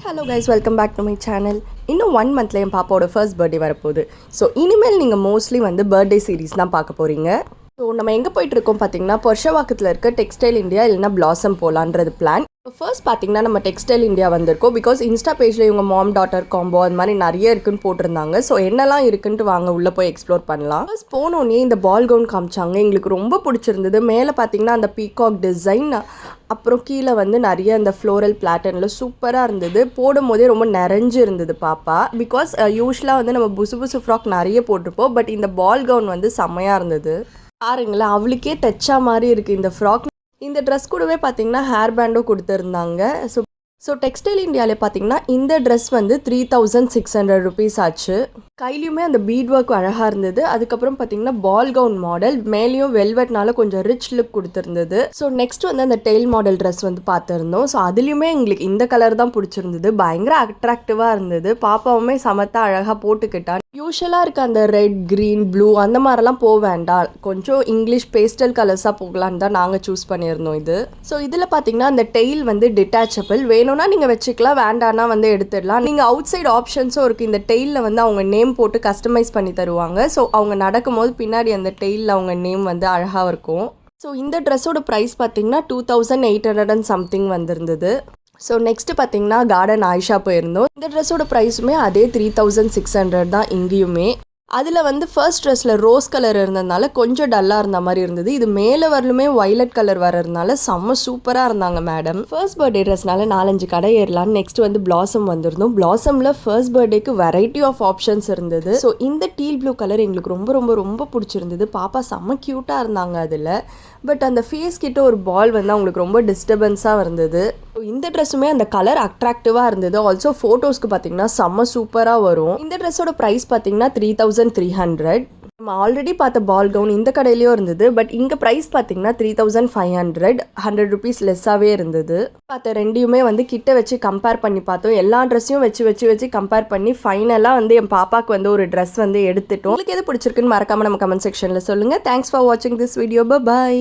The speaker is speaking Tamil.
Hello guys, welcome back to my channel. இன்னும் 1 மந்த்ல என் பாப்பாவோட ஃபர்ஸ்ட் பர்த்டே வரப்போகுது. ஸோ இனிமேல் நீங்கள் மோஸ்ட்லி வந்து பர்த்டே சீரீஸ் தான் பார்க்க போகிறீங்க. ஸோ நம்ம எங்கே போயிட்டுருக்கோம் பார்த்தீங்கன்னா, புருஷவாக்கத்தில் இருக்க டெக்ஸ்டைல் இந்தியா இல்லைனா பிளாசம் போகலான்றது பிளான். ஃபர்ஸ்ட் பார்த்தீங்கன்னா நம்ம டெக்ஸ்டைல் இந்தியா வந்திருக்கோம். பிகாஸ் இன்ஸ்டா பேஜில் இவங்க மாம் டாட்டர் காம்போ அது மாதிரி நிறைய இருக்குன்னு போட்டிருந்தாங்க. ஸோ என்னெல்லாம் இருக்குன்ட்டு வாங்க உள்ளே போய் எக்ஸ்ப்ளோர் பண்ணலாம். ஃபர்ஸ்ட் போனோடனே இந்த பால் கவுன் காமிச்சாங்க. எங்களுக்கு ரொம்ப பிடிச்சிருந்தது. மேலே பார்த்தீங்கன்னா அந்த பீகாக் டிசைன், அப்புறம் கீழே வந்து நிறைய இந்த ஃப்ளோரல் பிளாட்டனில் சூப்பராக இருந்தது. போடும் போதே ரொம்ப நிறைஞ்சு இருந்தது பாப்பா. பிகாஸ் யூஸ்வலாக வந்து நம்ம புசு புசு ஃப்ராக் நிறைய போட்டிருப்போம். பட் இந்த பால் கவுன் வந்து செம்மையாக இருந்தது. பாருங்களேன், அவளுக்கே தைச்சா மாதிரி இருக்குது இந்த ஃப்ராக். இந்த ட்ரெஸ் கூடவே பார்த்தீங்கன்னா ஹேர் பேண்டும் கொடுத்துருந்தாங்க. ஸோ டெக்ஸ்டைல் இந்தியாவிலே பார்த்தீங்கன்னா இந்த ட்ரெஸ் வந்து 3600 rupees ஆச்சு. கையிலையுமே அந்த பீட் ஒர்க் அழகாக இருந்தது. அதுக்கப்புறம் பார்த்தீங்கன்னா பால் கவுன் மாடல், மேலேயும் வெல்வெட்னால கொஞ்சம் ரிச் லுக் கொடுத்துருந்தது. ஸோ நெக்ஸ்ட் வந்து அந்த டெயில் மாடல் ட்ரெஸ் வந்து பார்த்துருந்தோம். ஸோ அதுலேயுமே எங்களுக்கு இந்த கலர் தான் பிடிச்சிருந்தது. பயங்கர அட்ராக்டிவாக இருந்தது. பாப்பாவுமே சமத்தா அழகாக போட்டுக்கிட்டான். யூஸ்வலாக இருக்க அந்த ரெட், க்ரீன், ப்ளூ அந்த மாதிரிலாம் போக வேண்டாம், கொஞ்சம் இங்கிலீஷ் பேஸ்டல் கலர்ஸாக போகலான்னு தான் நாங்கள் சூஸ் பண்ணியிருந்தோம் இது. ஸோ இதில் பார்த்தீங்கன்னா அந்த டெயில் வந்து டிட்டாச்சபிள், வேணும்னா நீங்கள் வச்சுக்கலாம், வேண்டான்னா வந்து எடுத்துடலாம். நீங்கள் அவுட் சைட் ஆப்ஷன்ஸும் இருக்குது. இந்த டெயிலில் வந்து அவங்க நேம் போட்டு கஸ்டமைஸ் பண்ணி தருவாங்க. ஸோ அவங்க நடக்கும்போது பின்னாடி அந்த டெயிலில் அவங்க நேம் வந்து அழகாக இருக்கும். ஸோ இந்த ட்ரெஸ்ஸோட ப்ரைஸ் பார்த்தீங்கன்னா 2800 and something வந்திருந்தது. ஸோ நெக்ஸ்ட்டு பார்த்தீங்கன்னா கார்டன் ஆயிஷா போயிருந்தோம். இந்த ட்ரெஸ்ஸோட ப்ரைஸுமே அதே 3600 தான் இங்கேயுமே. அதில் வந்து ஃபர்ஸ்ட் ட்ரெஸ்ஸில் ரோஸ் கலர் இருந்ததுனால கொஞ்சம் டல்லாக இருந்த மாதிரி இருந்தது. இது மேலே வரலுமே வைலட் கலர் வரதுனால செம்ம சூப்பராக இருந்தாங்க மேடம். ஃபர்ஸ்ட் பர்த்டே ட்ரெஸ்னால 4-5 கடை ஏறலான்னு நெக்ஸ்ட் வந்து பிளாசம் வந்திருந்தோம். பிளாசமில் ஃபர்ஸ்ட் பர்த்டேக்கு வெரைட்டி ஆஃப் ஆப்ஷன்ஸ் இருந்தது. ஸோ இந்த டீல் ப்ளூ கலர் எங்களுக்கு ரொம்ப ரொம்ப ரொம்ப பிடிச்சிருந்தது. பாப்பா செம்ம க்யூட்டாக இருந்தாங்க அதில். பட் அந்த ஃபேஸ் கிட்ட ஒரு பால் வந்து அவங்களுக்கு ரொம்ப டிஸ்டர்பன்ஸாக இருந்தது. இந்த ட்ரெஸ்ஸுமே அந்த கலர் அட்ராக்டிவாக இருந்தது. ஆல்சோ ஃபோட்டோஸ்க்கு பார்த்தீங்கன்னா செம்ம சூப்பராக வரும். இந்த ட்ரெஸ்ஸோட ப்ரைஸ் பார்த்தீங்கன்னா 3300. நம்ம ஆல்ரெடி பார்த்த பால் கவுன் இந்த கடையிலையும் இருந்தது. பட் இங்கே ப்ரைஸ் பார்த்தீங்கன்னா 3500, 100 rupees லெஸ்ஸாகவே இருந்தது. பார்த்த ரெண்டையுமே வந்து கிட்ட வச்சு கம்பேர் பண்ணி பார்த்தோம். எல்லா ட்ரெஸ்ஸையும் வச்சு கம்பேர் பண்ணி ஃபைனலாக வந்து என் பாப்பாவுக்கு வந்து ஒரு ட்ரெஸ் வந்து எடுத்துட்டோம். உங்களுக்கு எது பிடிச்சிருக்குன்னு மறக்காமல் நம்ம கமெண்ட் செக்ஷனில் சொல்லுங்கள். தேங்க்ஸ் ஃபார் வாட்சிங் திஸ் வீடியோ. பை.